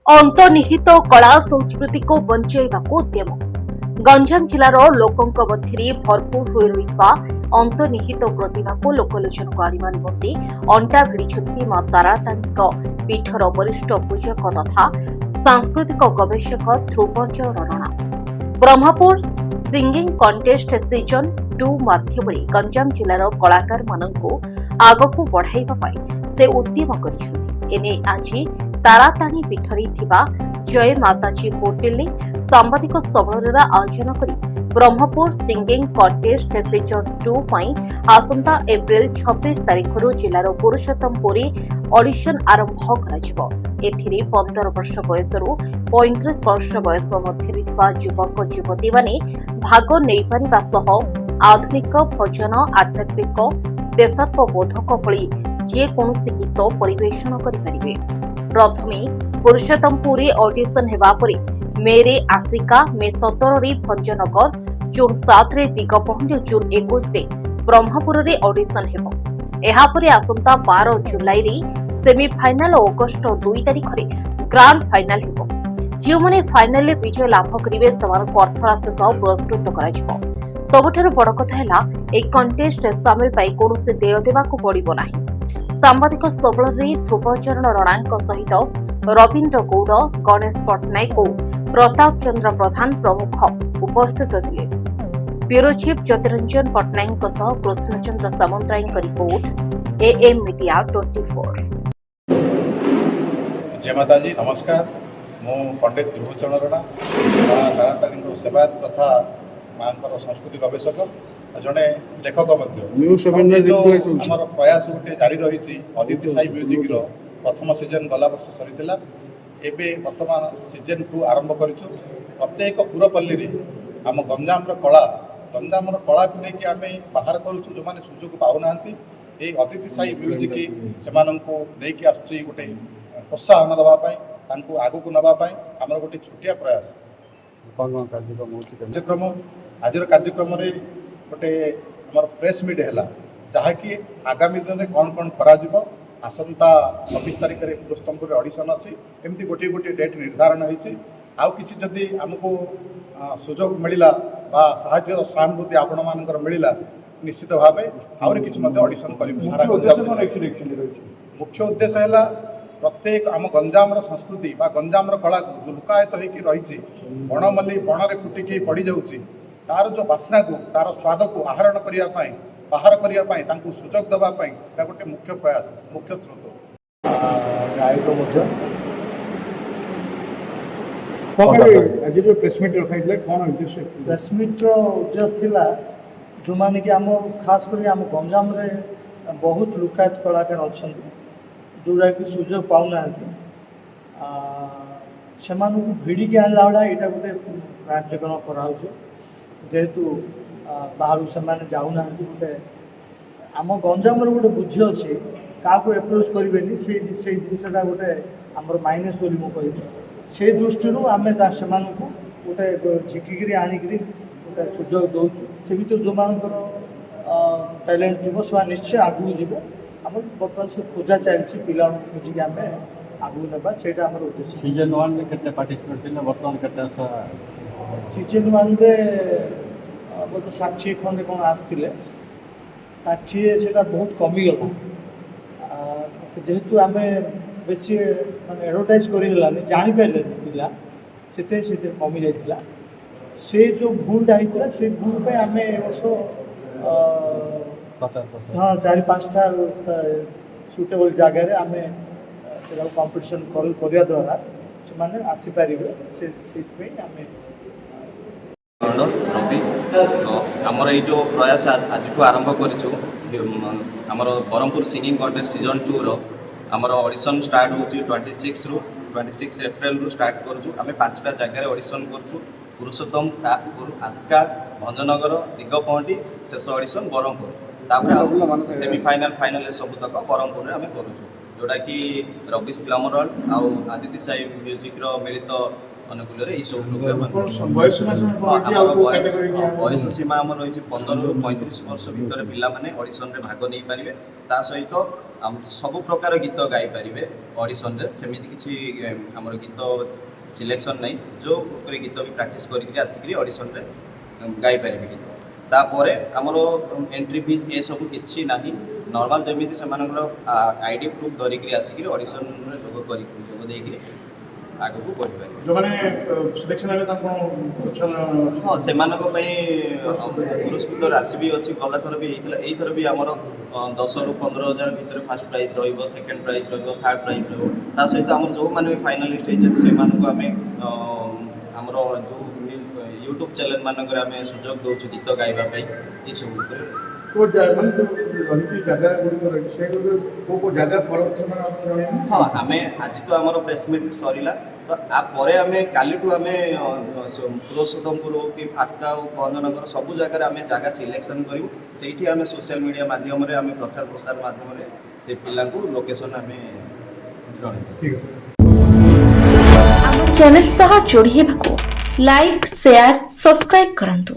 अंतर्निहित कला संस्कृति को बंचाइबाकू उद्यम गंजाम जिलार लोकों मध्य भरपूर हो रही अंतर्निहित प्रतिभा को लोकलोचन आनिबा निमंते अंटा भिड़ी मां ताराताणी पीठर वरिष्ठ पूजक तथा सांस्कृतिक गवेषक Dhrubacharan Rana Brahmapur singing contest season 2 माध्यम गंजाम जिलार कलाकार माननकु आगकू बढ़ाइबा से उद्यम करिसेंति। एने आज ताराताणी पीठरे थिबा जय माताजी होटेल सांबादिक सम्मेलन आयोजन करी ब्रह्मपुर सिंगिंग कंटेस्ट सीजन 2 आसंता एप्रिल 26 तारिख जिलार पुरुषोत्तमपुरी ऑडिशन आरंभ करा। एथिरे 15 वर्ष बयसरू 35 वर्ष बयस मध्य युवक युवती माने भाग नहीं पारिबा सह आधुनिक भजन आध्यात्मिक देशात्मबोधक भली जे कौनसी गीत परिवेषण करिपारिबे। प्रथमे पुरुषोत्तमपुरी ऑडिशन हेबा परे मेरे आशिका मे 17 रे भंजनगर, जून 7 रे दिगपहंडी, जून 21 रे ब्रह्मपुर रे ऑडिशन हेबो। एहा परे आसंता 12 जुलाई रे सेमीफाइनाल और अगस्ट 2 तारिख रे ग्रांड फाइनाल हेबो। जे माने फाइनाल रे विजय लाभ करिवे समान अर्थराशि सह पुरस्कृत कराजिबो। सबुठारु बड़ कथा हैला ए कंटेस्ट सामिल पाई कोनोसे देय देबाकू पड़िबो नाही। सांबादिक सम्मेलन ध्रुवचरण राणा सहित रवीन्द्र गौड़, गणेश पट्टनायक और प्रताप चंद्र प्रधान प्रमुख उपस्थित थे। Bureau chief Jyotiranjan Pattanaik Krishnachandra Samantaray report AM media 24। जय माताजी, नमस्कार। मु पंडित ध्रुवचरण राणा ताराताणी सेवायत तथा माँ संस्कृति गवेषक जड़े लेखक आमर प्रयास गोटे जारी रही अदिति साई म्यूजिक प्रथम सीजन गला वर्ष सरी एवं बर्तमान सीजन 2 आरंभ करूँ। प्रत्येक पुरपल्ली आम गंजाम कला को लेकिन आम बाहर करूँ जो मैंने सुजोग पाऊना ये अदिति साई म्यूजिक से आसुच्ची गोटे प्रोत्साहन देवाई आगू नापी आमर गोटे छोटिया प्रयास कार्यक्रम आज कार्यक्रम गोटे आमर प्रेस मीट है जहाँकि आगामी दिन में कौन कौन करा आसंता 26 तारिख में पुरुषोत्तमपुर ऑडिशन अच्छी एमती गोटे गोटे डेट निर्धारण होती आउे जदि आमको सुजोग मिलला बा साहाय्य सहानुभूति आपण मानकर मिलला निश्चित भाव आउरी किछि ऑडिशन कर। मुख्य उद्देश्य है प्रत्येक आम गंजाम संस्कृति बा गंजाम कला जो लुकायत होकर रही बणमल्ली बणरे फुटिकी पड़ जाऊँगी तार जो बास्ना को तार स्वाद को आहरण करने बाहर करने सुजोग देवाई गोटे मुख्य प्रयास मुख्य स्रोत गायक प्रेसमिट उद्देश्य था जो माने कि आम खास कर आम गंजाम रे बहुत लुकायत कलाकार अच्छा जोड़ा कि सुजोग पाऊना से भिड़िकी आनला भाया यहाँ गोटे कार्यक्रम कराऊ जेहेतु बाहर से जाऊना गोटे आम गंजाम गोटे बुद्धि अच्छी क्या एप्रोच करेंगे से जिनसा गोटे आमर माइनस बोली मुझे से दृष्टि आम से गोटे झिकिकी आणिक गोटे सुजोग दौचु से भर जो मानकर टैलेंट थी से निश्चय आगू जी आम बर्तमान से खोजा चलती पिला खोजिक आम आगू ना से उद्देश्य। सीजन 1 में कितने पार्टिसिपेट थे बर्तमान कितने सीजन 1 रे बोध 60 खंडे कौन आसते 60 से बहुत कमिगला जेहेतु आम बेसी माने एडवर्टाइज करें जापारे पिला से कमी जाता से जो भूलटा होता से भूल पर आम वर्ष हाँ 4-5टा सुटेबल जगार आम से कंपटीशन करने द्वारा से आसीपर से आम रवि आमर ये जो प्रयास आज को आरंभ करमर ब्रह्मपुर सिंगिंग कंटेस्ट सीजन 2 आमर ऑडिशन स्टार्ट हो 26 एप्रिल रू स्टार्ट करूँ। आम 5टा जगार ऑडिशन करूँ पुरुषोत्तमपुर, आस्का, भंजनगर, दिगपहंडी, शेष ऑडिशन ब्रह्मपुर सेमीफाइनाल फाइनाल सबुतक ब्रह्मपुर में आम करूँ जोटा कि रविश ग्लैमर आउ आदिति साई म्यूजिक मिलित अनुकूल बयस सीमा आम रही 15 ରୁ 35 वर्ष भितर पिला माने ऑडिशन रे भाग नहीं पारे। ता सहित ସବୁ ପ୍ରକାର ଗୀତ ଗାଇପାରିବେ ଅଡ଼ିସନରେ, ସେମିତି କିଛି ଆମର ଗୀତ ସିଲେକ୍ସନ୍ ନାହିଁ, ଯେଉଁ ଉପରେ ଗୀତ ବି ପ୍ରାକ୍ଟିସ୍ କରିକି ଆସିକିରି ଅଡ଼ିସନରେ ଗାଇପାରିବେ ଗୀତ। ତାପରେ ଆମର ଏଣ୍ଟ୍ରି ଫିସ୍ ଏସବୁ କିଛି ନାହିଁ, ନର୍ମାଲ୍ ଯେମିତି ସେମାନଙ୍କର ଆଇଡି ପ୍ରୁଫ୍ ଧରିକିରି ଆସିକିରି ଅଡ଼ିସନରେ ଯୋଗ ଦେଇକିରି ଆଗକୁ ବଢ଼ିପାରିବେ। ଯେଉଁମାନେ ସିଲେକ୍ସନ୍ ହେବେ ତାଙ୍କୁ ହଁ, ସେମାନଙ୍କ ପାଇଁ ପୁରସ୍କୃତ ରାଶି ବି ଅଛି। ଗଲା ଥର ବି ହେଇଥିଲା, ଏଇଥର ବି ଆମର 10,000 ରୁ 15,000 ଭିତରେ ଫାର୍ଷ୍ଟ ପ୍ରାଇଜ୍ ରହିବ, ସେକେଣ୍ଡ ପ୍ରାଇଜ୍ ରହିବ, ଥାର୍ଡ଼ ପ୍ରାଇଜ୍ ରହିବ। ତା ସହିତ ଆମର ଯେଉଁମାନେ ବି ଫାଇନାଲିଷ୍ଟ ହେଇଛନ୍ତି ସେମାନଙ୍କୁ ଆମେ ଆମର ଯେଉଁ ୟୁଟ୍ୟୁବ୍ ଚ୍ୟାନେଲ୍ ମାନଙ୍କରେ ଆମେ ସୁଯୋଗ ଦେଉଛୁ ଗୀତ ଗାଇବା ପାଇଁ, ଏସବୁ ଉପରେ। ମାନେ ରହିଛି ଜାଗା ଗୁଡ଼ିକ ରହିଛି ସେଗୁଡ଼ିକ କେଉଁ ଜାଗା ଫଳ ସେମାନେ ଜଣେଇବେ? ହଁ, ଆମେ ଆଜି ତ ଆମର ପ୍ରେସ୍ ମିଟ୍ ସରିଲା, ତ ଆ ପରେ ଆମେ କାଲିଠୁ ଆମେ ପୁରୁଷୋତ୍ତମପୁର ହଉ କି ଫାସ୍କା ହଉ, ଭଞ୍ଜନଗର ସବୁ ଜାଗାରେ ଆମେ ଜାଗା ସିଲେକ୍ସନ୍ କରିବୁ। ସେଇଠି ଆମେ ସୋସିଆଲ ମିଡ଼ିଆ ମାଧ୍ୟମରେ ଆମେ ପ୍ରଚାର ପ୍ରସାର ମାଧ୍ୟମରେ ସେ ପିଲାଙ୍କୁ ଲୋକେସନ୍ ଆମେ ଜଣେଇବୁ। ଠିକ୍ ଅଛି। ଆମ ଚ୍ୟାନେଲ ସହ ଯୋଡ଼ି ହେବାକୁ ଲାଇକ୍, ସେୟାର, ସବସ୍କ୍ରାଇବ୍ କରନ୍ତୁ।